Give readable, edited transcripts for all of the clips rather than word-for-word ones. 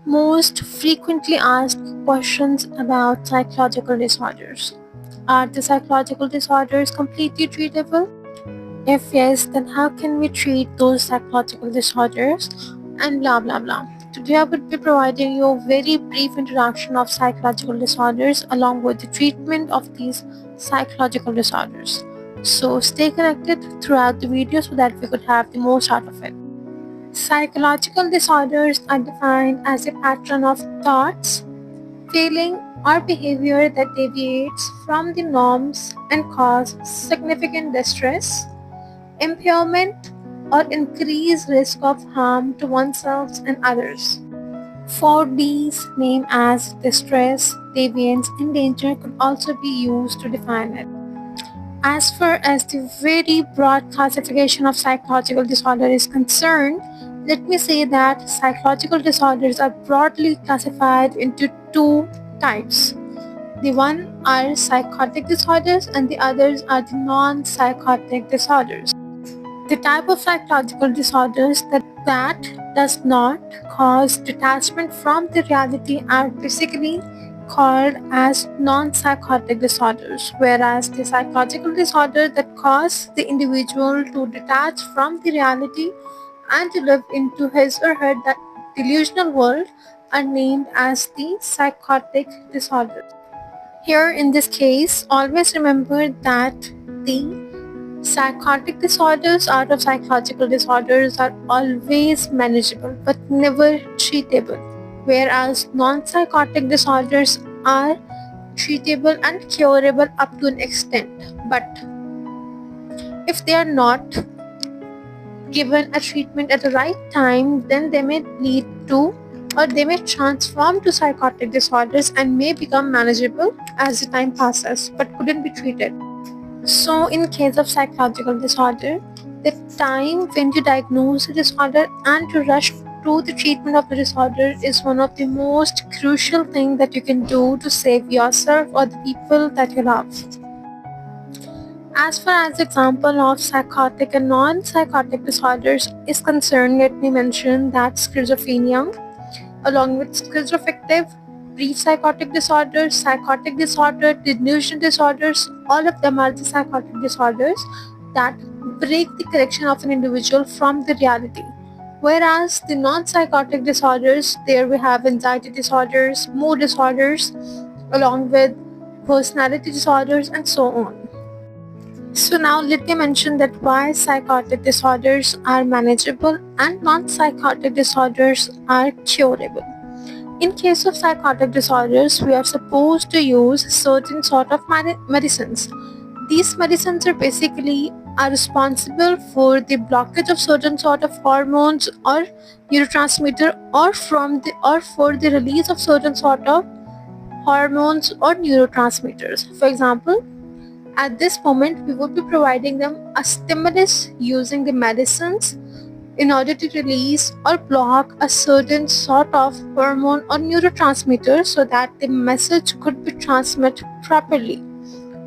Most frequently asked questions about psychological disorders. Are the psychological disorders completely treatable? If yes, then how can we treat those psychological disorders? And blah blah blah. Today I would be providing you a very brief introduction of psychological disorders along with the treatment of these psychological disorders. So stay connected throughout the video so that we could have the most out of it. Psychological disorders are defined as a pattern of thoughts, feeling, or behavior that deviates from the norms and cause significant distress, impairment, or increased risk of harm to oneself and others. 4Ds, named as distress, deviance, and danger, could also be used to define it. As far as the very broad classification of psychological disorder is concerned, let me say that psychological disorders are broadly classified into two types. The one are psychotic disorders and the others are the non-psychotic disorders. The type of psychological disorders that does not cause detachment from the reality are basically called as non-psychotic disorders, whereas the psychological disorders that cause the individual to detach from the reality and to live into his or her delusional world are named as the psychotic disorders. Here in this case, always remember that the psychotic disorders out of psychological disorders are always manageable but never treatable, whereas non-psychotic disorders are treatable and curable up to an extent. But if they are not given a treatment at the right time, then they may lead to or they may transform to psychotic disorders and may become manageable as the time passes but couldn't be treated. So, in case of psychological disorder, the time when you diagnose the disorder and to rush to the treatment of the disorder is one of the most crucial things that you can do to save yourself or the people that you love. As far as the example of psychotic and non-psychotic disorders is concerned, let me mention that schizophrenia, along with schizoaffective, pre-psychotic disorders, psychotic disorder, delusion disorders, all of them are the psychotic disorders that break the correction of an individual from the reality. Whereas the non-psychotic disorders, there we have anxiety disorders, mood disorders, along with personality disorders and so on. So now let me mention that why psychotic disorders are manageable and non-psychotic disorders are curable. In case of psychotic disorders, we are supposed to use certain sort of medicines. These medicines are responsible for the blockage of certain sort of hormones or neurotransmitter or for the release of certain sort of hormones or neurotransmitters. For example, at this moment, we would be providing them a stimulus using the medicines in order to release or block a certain sort of hormone or neurotransmitter so that the message could be transmitted properly.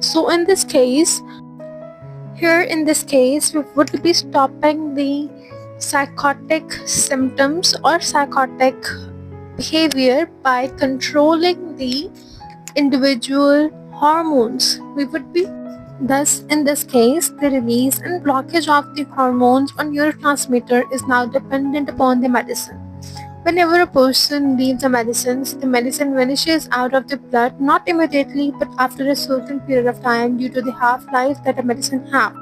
So in this case, we would be stopping the psychotic symptoms or psychotic behavior by controlling the individual hormones. Thus, in this case, the release and blockage of the hormones or neurotransmitter is now dependent upon the medicine. Whenever a person leaves the medicine vanishes out of the blood not immediately but after a certain period of time due to the half-life that a medicine has.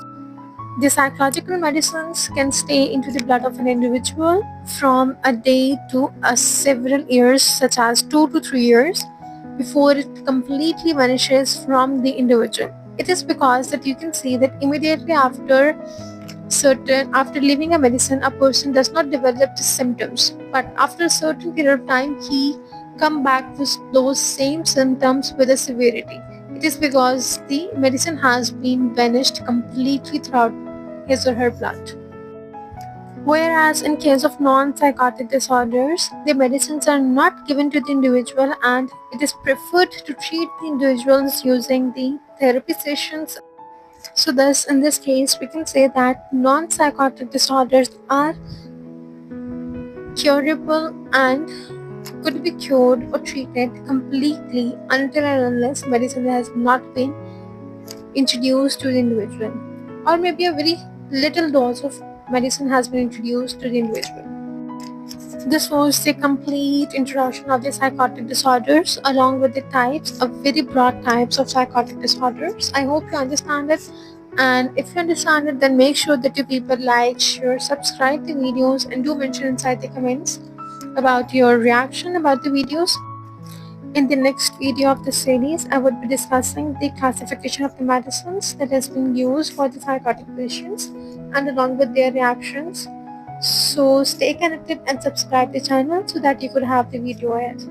The psychological medicines can stay into the blood of an individual from a day to several years, such as 2 to 3 years, before it completely vanishes from the individual. It is because that you can see that immediately after leaving a medicine, a person does not develop the symptoms, but after a certain period of time he come back with those same symptoms with a severity. It is because the medicine has been vanished completely throughout his or her blood. Whereas in case of non-psychotic disorders, the medicines are not given to the individual and it is preferred to treat the individuals using the therapy sessions. So thus, in this case, we can say that non-psychotic disorders are curable and could be cured or treated completely until and unless medicine has not been introduced to the individual, or maybe a very little dose of medicine has been introduced to the individual. This was the complete introduction of the psychotic disorders along with the types of very broad types of psychotic disorders. I hope you understand it. And if you understand it, then make sure that you people like, share, subscribe the videos, and do mention inside the comments about your reaction about the videos. In the next video of this series, I would be discussing the classification of the medicines that has been used for the psychotic patients and along with their reactions. So stay connected and subscribe the channel so that you could have the video ahead.